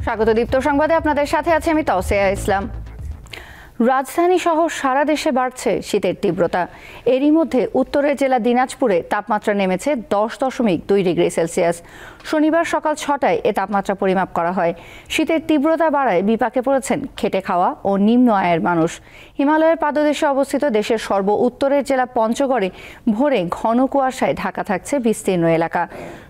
স্বাগত দীপ্ত সংবাদে আপনাদের সাথে আছি আমি তাওসিয়া ইসলাম। রাজধানী সহ সারা দেশে বাড়ছে শীতের তীব্রতা। এরই মধ্যে উত্তরের জেলা দিনাজপুরে তাপমাত্রা নেমেছে 10.2 ডিগ্রি সেলসিয়াস। শনিবার সকাল 6টায় এ তাপমাত্রা পরিমাপ করা হয়। শীতের তীব্রতা বাড়ায় বিপাকে পড়েছেন খেটে খাওয়া ও নিম্ন আয়ের মানুষ। হিমালয়ের পাদদেশে অবস্থিত দেশের সর্ব উত্তরের জেলা পঞ্চগড়ে ভোরে ঘন কুয়াশায় ঢাকা থাকছে বিস্তীর্ণ এলাকা।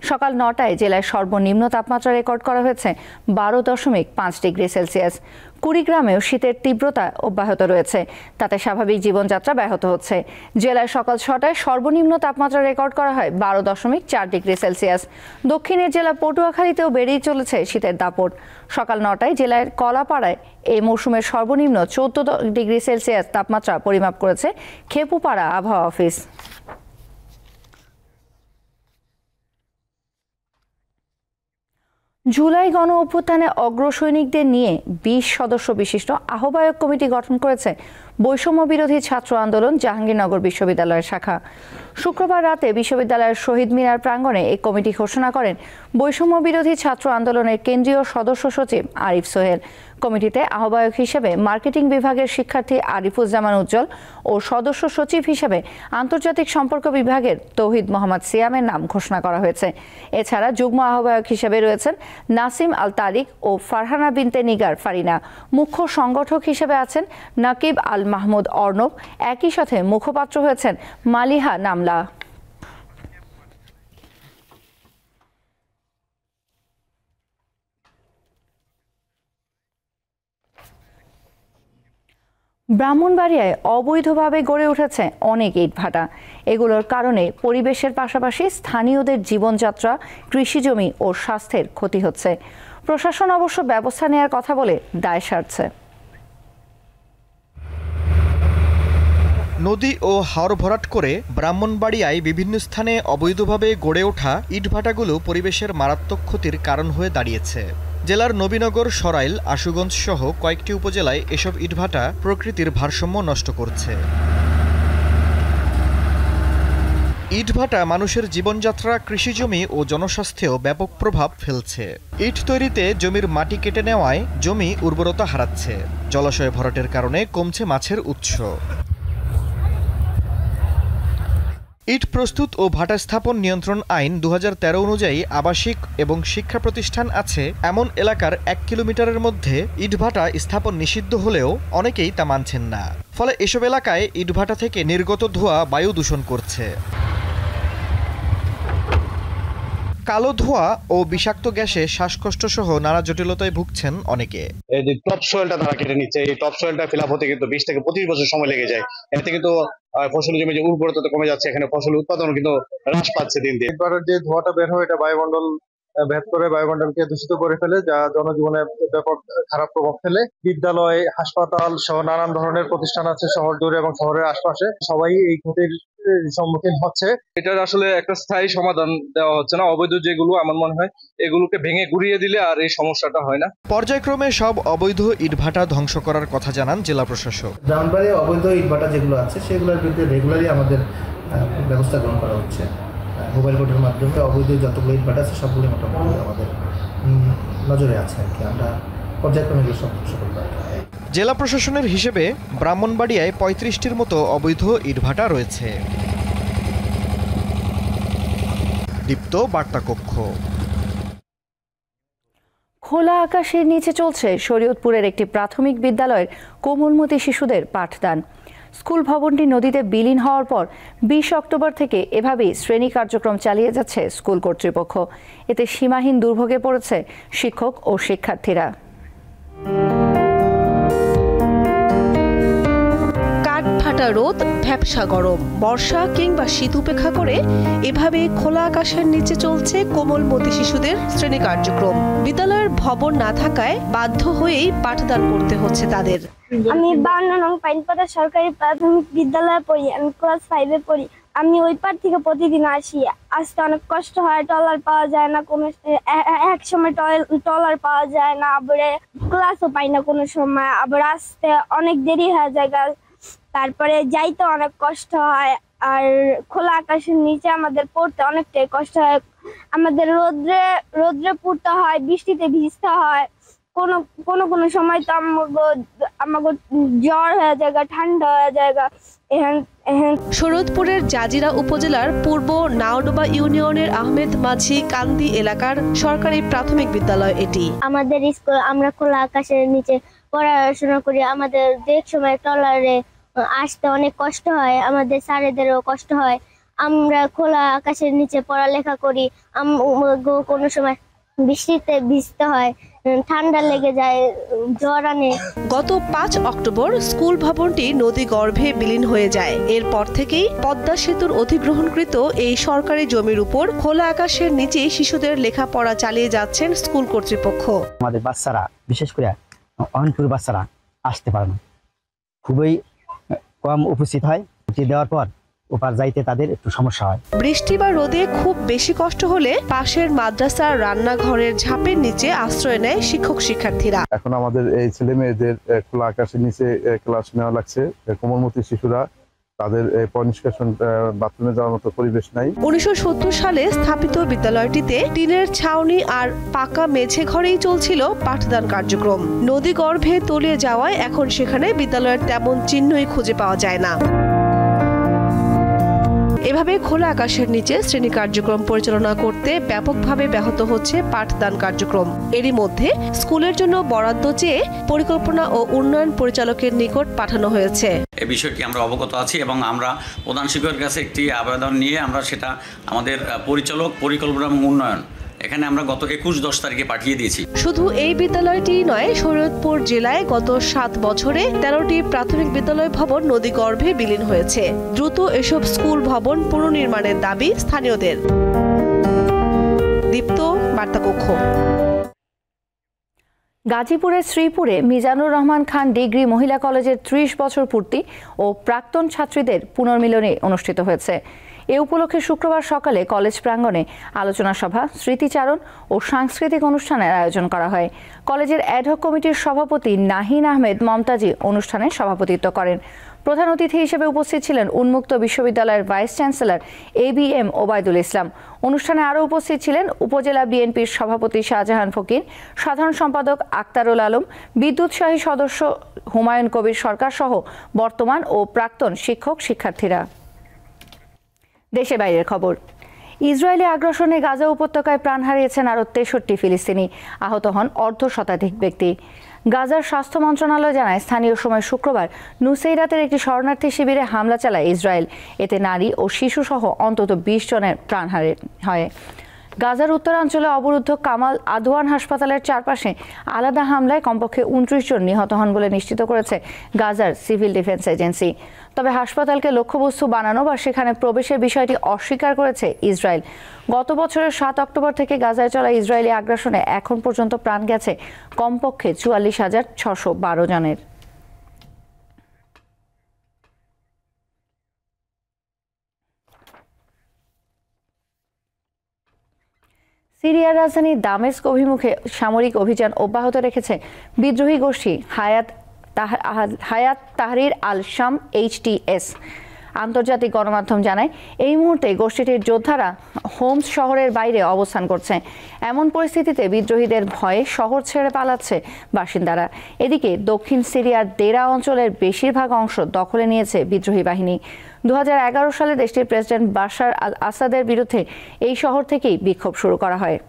সকাল 9টায় জেলায় সর্বনিম্ন তাপমাত্রা রেকর্ড করা হয়েছে 12.5 ডিগ্রি সেলসিয়াস। কুড়িগ্রামেও শীতের তীব্রতা অব্যাহত রয়েছে, তাতে স্বাভাবিক জীবনযাত্রা ব্যাহত হচ্ছে। জেলায় সকাল 6টায় সর্বনিম্ন তাপমাত্রা রেকর্ড করা হয় 12.4 ডিগ্রি সেলসিয়াস। দক্ষিণের জেলা পটুয়াখালীতেও বেড়েই চলেছে শীতের দাপট। সকাল 9টায় জেলার কলাপাড়ায় এই মৌসুমের সর্বনিম্ন 14 ডিগ্রি সেলসিয়াস তাপমাত্রা পরিমাপ করেছে খেপুপাড়া আবহাওয়া অফিস। জুলাই গণ অভ্যুত্থানে অগ্রসৈনিকদের নিয়ে 20 সদস্য বিশিষ্ট আহ্বায়ক কমিটি গঠন করেছে বৈষম্য বিরোধী ছাত্র আন্দোলন জাহাঙ্গীরনগর বিশ্ববিদ্যালয়ের শাখা। শুক্রবার রাতে বিশ্ববিদ্যালয়ের শহীদ মিনার প্রাঙ্গণে এই কমিটি ঘোষণা করেন বৈষম্য বিরোধী ছাত্র আন্দোলনের কেন্দ্রীয় সদস্য সচিব আরিফ সোহেল। কমিটিতে আহ্বায়ক হিসেবে মার্কেটিং বিভাগের শিক্ষার্থী আরিফুজ্জামান উজ্জ্বল ও সদস্য সচিব হিসেবে আন্তর্জাতিক সম্পর্ক বিভাগের তৌহিদ মোহাম্মদ সিয়ামের নাম ঘোষণা করা হয়েছে। এছাড়া যুগ্ম আহ্বায়ক হিসেবে রয়েছেন নাসিম আল তারিক ও ফারহানা বিনতে নিগার ফারিনা। মুখ্য সংগঠক হিসেবে আছেন নাকিব আল মাহমুদ অর্ণব। একই সাথে মুখপাত্র হয়েছেন মালিহা নামলা। ব্রাহ্মণবাড়িয়ায় অবৈধভাবে গড়ে উঠেছে অনেক ইটভাটা। এগুলোর কারণে পরিবেশের পাশাপাশি স্থানীয়দের জীবনযাত্রা, কৃষিজমি ও স্বাস্থ্যের ক্ষতি হচ্ছে। প্রশাসন অবশ্য ব্যবস্থা নেওয়ার কথা বলে দায় সারছে। নদী ও হাওর ভরাট করে ব্রাহ্মণবাড়িয়ায় বিভিন্ন স্থানে অবৈধভাবে গড়ে ওঠা ইটভাটাগুলো পরিবেশের মারাত্মক ক্ষতির কারণ হয়ে দাঁড়িয়েছে। জেলার নবীনগর, সরাইল, আশুগঞ্জ সহ কয়েকটি উপজেলায় এসব ইটভাটা প্রকৃতির ভারসাম্য নষ্ট করছে। ইটভাটা মানুষের জীবনযাত্রা, কৃষিজমি ও জনস্বাস্থ্যেও ব্যাপক প্রভাব ফেলছে। ইট তৈরিতে জমির মাটি কেটে নেওয়ায় জমি উর্বরতা হারাচ্ছে। জলাশয় ভরাটের কারণে কমছে মাছের উৎস। ইট প্রস্তুত ও ভাটা স্থাপন নিয়ন্ত্রণ আইন 2013 অনুযায়ী আবাসিক এবং শিক্ষা প্রতিষ্ঠান আছে এমন এলাকার 1 কিলোমিটারের মধ্যে ইটভাটা স্থাপন নিষিদ্ধ হলেও অনেকেই তা মানছেন না। ফলে এসব এলাকায় ইটভাটা থেকে নির্গত ধোঁয়া বায়ু দূষণ করছে। কালো ধোঁয়া ও বিষাক্ত গ্যাসে শ্বাসকষ্ট সহ নানা জটিলতায় ভুগছেন অনেকে। এই যে টপ সয়েলটা তারা কেটে নিচ্ছে, এই টপ সয়েলটা ফিল আপ হতে কিন্তু 20 থেকে 25 বছর সময় লেগে যায়। এতে কিন্তু ফসল জমি যে উর্বরতা কমে যাচ্ছে, এখানে ফসল উৎপাদন কিন্তু হ্রাস পাচ্ছে দিন দিন। এবারের যে ধোঁয়াটা বের হয় এটা বায়ুমণ্ডল ভেদ করে বায়ুমণ্ডলকে দূষিত করে ফেলে, যা জনজীবনে ব্যাপক খারাপ প্রভাব ফেলে। বিদ্যালয়, হাসপাতাল সহ নানান ধরনের প্রতিষ্ঠান আছে শহর জুড়ে এবং শহরের আশপাশে, সবাই এই ক্ষতির সম্মুখীন হচ্ছে। এটার আসলে একটা স্থায়ী সমাধান দেওয়া হচ্ছে না। অবৈধ যেগুলো, আমার মনে হয় এগুলোকে ভেঙে গুড়িয়ে দিলে আর এই সমস্যাটা হয় না। পর্যায়ক্রমে সব অবৈধ ইটভাটা ধ্বংস করার কথা জানান জেলা প্রশাসক। ব্রাহ্মণবাড়িয়া অবৈধ ইটভাটা যেগুলো আছে সেগুলোর বিরুদ্ধে রেগুলারই আমাদের ব্যবস্থা গ্রহণ করা হচ্ছে। মোবাইল কোর্টের মাধ্যমে অবৈধ যতগুলো ইটভাটা আছে সবগুলো মোটামুটি আমাদের নজরে আছে আর কি। আমরা পর্যায়ক্রমে এগুলো সব ধ্বংস করব। জেলা প্রশাসনের হিসেবে ব্রাহ্মণবাড়িয়ায় 35টির মতো অবৈধ ইটভাটা রয়েছে। দীপ্ত বার্তা কক্ষ। খোলা আকাশের নিচে চলছে শরীয়তপুরের একটি প্রাথমিক বিদ্যালয়ের কোমলমতি শিশুদের পাঠদান। স্কুল ভবনটি নদীতে বিলীন হওয়ার পর 20 অক্টোবর থেকে এভাবেই শ্রেণী কার্যক্রম চালিয়ে যাচ্ছে স্কুল কর্তৃপক্ষ। এতে সীমাহীন দুর্ভোগে পড়েছে শিক্ষক ও শিক্ষার্থীরা। কাঠফাটা রোদ, ভ্যাপসা গরম, বর্ষা কিংবা শীত উপেক্ষা করে এভাবে খোলা আকাশের নিচে চলছে কোমলমতি শিশুদের শ্রেণী কার্যক্রম। বিদ্যালয়ের ভবন না থাকায় বাধ্য হয়েই পাঠদান করতে হচ্ছে তাদের। আমি 52 নং পাইনপাড়া সরকারি প্রাথমিক বিদ্যালয়ে পড়ি। আমি ক্লাস 5 এ পড়ি। আমি ওই পার থেকে প্রতিদিন আসি। আসতে অনেক কষ্ট হয়, ট্রলার পাওয়া যায় না, কোনো এক সময় ট্রলার পাওয়া যায় না, আবার ক্লাসও পাই না কোনো সময়, আবার আসতে অনেক দেরি হয়ে যায়। তারপরে যাইতে অনেক কষ্ট হয়। আর খোলা আকাশের নিচে আমাদের পড়তে অনেকটাই কষ্ট হয়। আমাদের রোদ্রে পড়তে হয়, বৃষ্টিতে ভিজতে হয়, কোনো কোনো কোনো সময় তো আমাকে জ্বর হয়ে যায়, ঠান্ডা হয়ে যায়। শরৎপুরের জাজিরা উপজেলার পূর্ব নাওডোবা ইউনিয়নের আহমেদ মাঝি কান্দি এলাকার সরকারি প্রাথমিক বিদ্যালয় এটি। আমাদের স্কুল আমরা খোলা আকাশের নিচে পড়াশোনা করি। আমাদের এক সময় ট্রলারে আসতে অনেক কষ্ট হয়, আমাদের স্যারেদেরও কষ্ট হয়। আমরা খোলা আকাশের নিচে পড়ালেখা করি। কোনো সময় বৃষ্টিতে ভিজতে হয়, ঠান্ডা লেগে যায়, জ্বর আনে। গত 5 অক্টোবর স্কুল ভবনটি নদী গর্ভে বিলীন হয়ে যায়। এরপর থেকেই পদ্মা সেতুর অধিগ্রহণকৃত এই সরকারি জমির উপর খোলা আকাশের নিচে শিশুদের লেখাপড়া চালিয়ে যাচ্ছেন স্কুল কর্তৃপক্ষ। আমাদের বাচ্চারা, বিশেষ করে অহনপুর বাচ্চারা আসতে পারে না, খুবই কম উপস্থিত হয়। দেওয়ার পর ওপার যাইতে তাদের একটু সমস্যা হয়। বৃষ্টি বা রোদে খুব বেশি কষ্ট হলে পাশের মাদ্রাসার রান্নাঘরের ঝাপের নিচে আশ্রয় নেয় শিক্ষক শিক্ষার্থীরা। এখন আমাদের এই ছেলে মেয়েদের খোলা আকাশের নিচে ক্লাস নেওয়া লাগছে। কোমলমতি শিশুরা, তাদের পরিষ্কার বাথরুমে যাওয়ার মতো পরিবেশ নাই। 1970 সালে স্থাপিত বিদ্যালয়টিতে টিনের ছাউনি আর পাকা মেঝে ঘরেই চলছিল পাঠদান কার্যক্রম। নদী গর্ভে তলিয়ে যাওয়ায় এখন সেখানে বিদ্যালয়ের তেমন চিহ্নই খুঁজে পাওয়া যায় না। এভাবে খোলা আকাশের নিচে শ্রেণী কার্যক্রম পরিচালনা করতে ব্যাপকভাবে ব্যাহত হচ্ছে পাঠদান কার্যক্রম। এরই মধ্যে স্কুলের জন্য বরাদ্দ চেয়ে পরিকল্পনা ও উন্নয়ন পরিচালকের নিকট পাঠানো হয়েছে। এই বিষয়টি আমরা অবগত আছি এবং আমরা প্রধান শিক্ষকের কাছে একটি আবেদন নিয়ে আমরা সেটা আমাদের পরিচালক, পরিকল্পনা এবং উন্নয়ন এখানে আমরা গত 21-10 তারিখে পাঠিয়ে দিয়েছি। শুধু এই বিদ্যালয়টি নয়, শরীয়তপুর জেলায় গত 7 বছরে 13টি প্রাথমিক বিদ্যালয় ভবন নদী গর্ভে বিলীন হয়েছে। দ্রুত এসব স্কুল ভবন পুনর্নির্মাণের দাবি স্থানীয়দের। দীপ্ত, বার্তাকক্ষ। গাজীপুরের শ্রীপুরে মিজানুর রহমান খান ডিগ্রি মহিলা কলেজের 30 বছর পূর্তি ও প্রাক্তন ছাত্রীদের পুনর্মিলনী অনুষ্ঠিত হয়েছে। এ উপলক্ষে শুক্রবার সকালে কলেজ প্রাঙ্গণে আলোচনা সভা, স্মৃতিচারণ ও সাংস্কৃতিক অনুষ্ঠানের আয়োজন করা হয়। কলেজের অ্যাডহক কমিটির সভাপতি নাহিন আহমেদ মমতাজি অনুষ্ঠানে সভাপতিত্ব করেন। প্রধান অতিথি হিসেবে উপস্থিত ছিলেন উন্মুক্ত বিশ্ববিদ্যালয়ের ভাইস চ্যান্সেলর ABM ওবায়দুল ইসলাম। অনুষ্ঠানে আরও উপস্থিত ছিলেন উপজেলা বিএনপির সভাপতি শাহজাহান ফকির, সাধারণ সম্পাদক আক্তারুল আলম, বিদ্যুৎসাহী সদস্য হুমায়ুন কবির সরকার সহ বর্তমান ও প্রাক্তন শিক্ষক শিক্ষার্থীরা। দেশে বাইরের খবর। ইসরায়েলি আগ্রাসনে গাজা উপত্যকায় প্রাণ হারিয়েছেন আরও 63 ফিলিস্তিনি, আহত হন অর্ধশতাধিক ব্যক্তি। গাজার স্বাস্থ্য মন্ত্রণালয় জানায়, স্থানীয় সময় শুক্রবার নুসেইরাতের একটি শরণার্থী শিবিরে হামলা চালায় ইসরায়েল। এতে নারী ও শিশু সহ অন্তত 20 জনের প্রাণ হয়। গাজার উত্তরাঞ্চলে অবরুদ্ধ কামাল আদওয়ান হাসপাতালের চারপাশে আলাদা হামলায় কমপক্ষে 29 জন নিহত হন বলে নিশ্চিত করেছে গাজার সিভিল ডিফেন্স এজেন্সি। তবে হাসপাতালকে লক্ষ্যবস্তু বানানো বা সেখানে প্রবেশের বিষয়টি অস্বীকার করেছে ইসরায়েল। গত বছরের 7 অক্টোবর থেকে গাজায় চলা ইসরায়েলি আগ্রাসনে এখন পর্যন্ত প্রাণ গেছে কমপক্ষে 44,612 জনের। সিরিয়ার রাজধানী দামেস্ক অভিমুখে সামরিক অভিযান অব্যাহত রেখেছে বিদ্রোহী গোষ্ঠী হায়াত তাহরির আল শাম HTS। আন্তর্জাতিক গণমাধ্যম জানায়, এই মুহূর্তে গোষ্ঠীটির যোদ্ধারা হোমস শহরের বাইরে অবস্থান করছে। এমন পরিস্থিতিতে বিদ্রোহীদের ভয়ে শহর ছেড়ে পালাচ্ছে বাসিন্দারা। এদিকে দক্ষিণ সিরিয়ার দেরা অঞ্চলের বেশিরভাগ অংশ দখলে নিয়েছে বিদ্রোহী বাহিনী। 2011 সালে দেশটির প্রেসিডেন্ট বাশার আল আসাদের বিরুদ্ধে এই শহর থেকেই বিক্ষোভ শুরু করা হয়।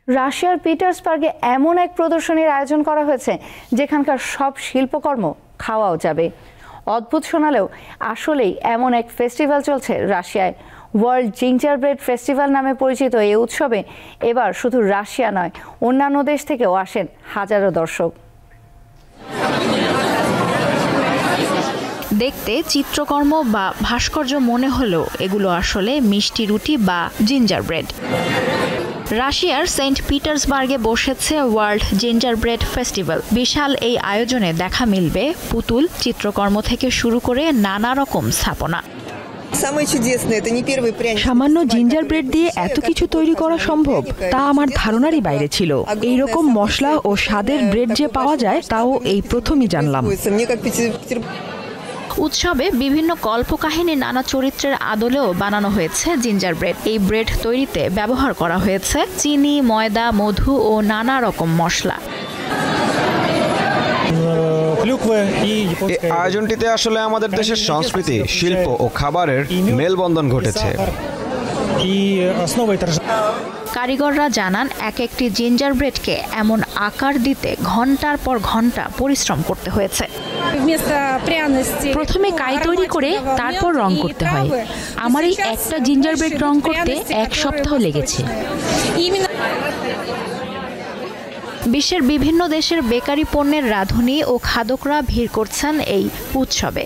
রাশিয়ার পিটার্সবার্গে এমন এক প্রদর্শনীর আয়োজন করা হয়েছে যেখানকার সব শিল্পকর্ম খাওয়াও যাবে। অদ্ভুত শোনালেও আসলেই এমন এক ফেস্টিভ্যাল চলছে রাশিয়ায়। ওয়ার্ল্ড জিঞ্জার ব্রেড ফেস্টিভ্যাল নামে পরিচিত এই উৎসবে এবার শুধু রাশিয়া নয়, অন্যান্য দেশ থেকেও আসেন হাজারো দর্শক। দেখতে চিত্রকর্ম বা ভাস্কর্য মনে হলেও এগুলো আসলে মিষ্টি রুটি বা জিঞ্জার ব্রেড। রাশিয়ার সেন্ট পিটার্সবার্গে বসেছে ওয়ার্ল্ড জিঞ্জার ব্রেড ফেস্টিভ্যাল। বিশাল এই আয়োজনে দেখা মিলবে পুতুল, চিত্রকর্ম থেকে শুরু করে নানা রকম স্থাপনা। সামান্য জিঞ্জার ব্রেড দিয়ে এত কিছু তৈরি করা সম্ভব তা আমার ধারণারই বাইরে ছিল। এই রকম মশলা ও স্বাদের ব্রেড যে পাওয়া যায় তাও এই প্রথমই জানলাম। উৎসবে বিভিন্ন কল্পকাহিনী নানা চরিত্রের আদলেও বানানো হয়েছে জিঞ্জার ব্রেড। এই ব্রেড তৈরিতে ব্যবহার করা হয়েছে চিনি, ময়দা, মধু ও নানা রকম মশলা। আয়োজনটিতে আসলে আমাদের দেশের সংস্কৃতি, শিল্প ও খাবারের মেলবন্ধন ঘটেছে। কারিগররা জানান, এক একটি জিঞ্জার ব্রেডকে এমন আকার দিতে ঘন্টার পর ঘন্টা পরিশ্রম করতে হয়েছে। প্রথমে কাই তৈরি করে তারপর রং করতে হয়। আমার এই একটা জিঞ্জার ব্রেড রং করতে 1 সপ্তাহ লেগেছে। বিশ্বের বিভিন্ন দেশের বেকারি পণ্যের রাঁধুনি ও খাদকরা ভিড় করছেন এই উৎসবে।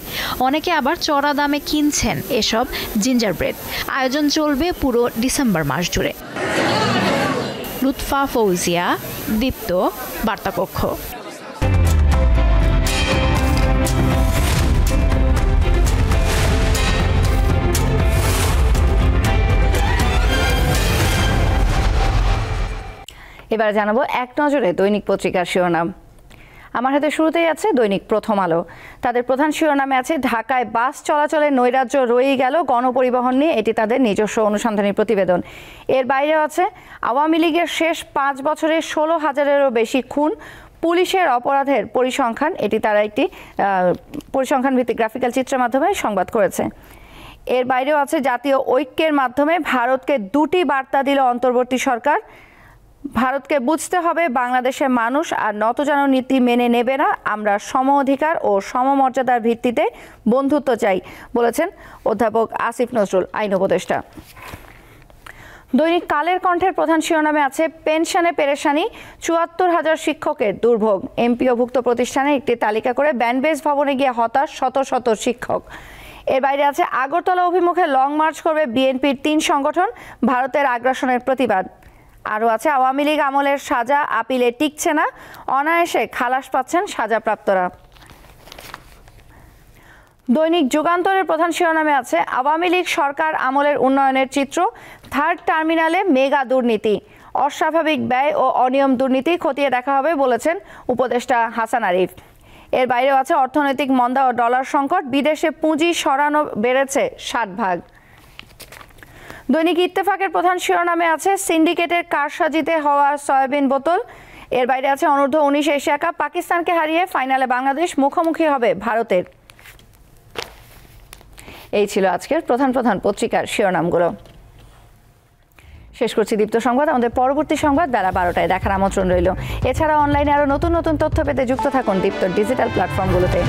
অনেকে আবার চড়া দামে কিনছেন এসব জিঞ্জার ব্রেড। আয়োজন চলবে পুরো ডিসেম্বর মাস জুড়ে। লুৎফা ফৌজিয়া, দীপ্ত, বার্তাকক্ষ। এবার জানাবো এক নজরে দৈনিক পত্রিকার শিরোনাম। আমার হাতে শুরুতেই আছে দৈনিক প্রথম আলো। তাদের প্রধান শিরোনামে আছে ঢাকায় বাস চলাচলে নৈরাজ্য রয়েই গেল, গণপরিবহন নিয়ে এটি তাদের নিজস্ব অনুসন্ধানী প্রতিবেদন। এর বাইরেও আছে আওয়ামী লীগের শেষ 5 বছরে 16,000-এরও বেশি খুন, পুলিশের অপরাধের পরিসংখ্যান। এটি তারা একটি পরিসংখ্যান ভিত্তিক গ্রাফিক্যাল চিত্রের মাধ্যমে সংবাদ করেছে। এর বাইরেও আছে জাতীয় ঐক্যের মাধ্যমে ভারতকে 2টি বার্তা দিল অন্তর্বর্তী সরকার। ভারতকে বুঝতে হবে বাংলাদেশের মানুষ আর নতজানু নীতি মেনে নেবে না। আমরা সম অধিকার ও সমমর্যাদার ভিত্তিতে বন্ধুত্ব চাই, বলেছেন অধ্যাপক আসিফ নজরুল, আইন উপদেষ্টা। দৈনিক কালের কণ্ঠের প্রধান শিরোনামে আছে পেনশনে পেরেশানি, 74,000 শিক্ষকের দুর্ভোগ। এমপিওভুক্ত প্রতিষ্ঠানে একটি তালিকা করে ব্যান্ডবেজ ভবনে গিয়ে হতাশ শত শত শিক্ষক। এর বাইরে আছে আগরতলা অভিমুখে লং মার্চ করবে বিএনপির 3 সংগঠন, ভারতের আগ্রাসনের প্রতিবাদ। আরও আছে আওয়ামী লীগ আমলের সাজা আপিলে টিকছে না, অনায়াসে খালাস পাচ্ছেন সাজাপ্রাপ্তরা। দৈনিক যুগান্তরের প্রধান শিরোনামে আছে আওয়ামী লীগ সরকার আমলের উন্নয়নের চিত্র, 3rd টার্মিনালে মেগা দুর্নীতি, অস্বাভাবিক ব্যয় ও অনিয়ম দুর্নীতি খতিয়ে দেখা হবে, বলেছেন উপদেষ্টা হাসান আরিফ। এর বাইরেও আছে অর্থনৈতিক মন্দা ও ডলার সংকট, বিদেশে পুঁজি সরানো বেড়েছে 60 ভাগ। দৈনিক ইত্তেফাকের প্রধান শিরোনামে আছে সিন্ডিকেটের কারসাজিতে হওয়া সয়াবিন বোতল। এর বাইরে আছে অনূর্ধ্ব 19 এশিয়া কাপ, পাকিস্তানকে হারিয়ে ফাইনালে বাংলাদেশ মুখোমুখি হবে ভারতের। এই ছিল আজকের প্রধান পত্রিকার শিরোনামগুলো। শেষ করছি দীপ্ত সংবাদ। আমাদের পরবর্তী সংবাদ বেলা 12টায় দেখার আমন্ত্রণ রইল। এছাড়া অনলাইনে আরো নতুন তথ্য পেতে যুক্ত থাকুন দীপ্ত ডিজিটাল প্ল্যাটফর্মগুলোতে।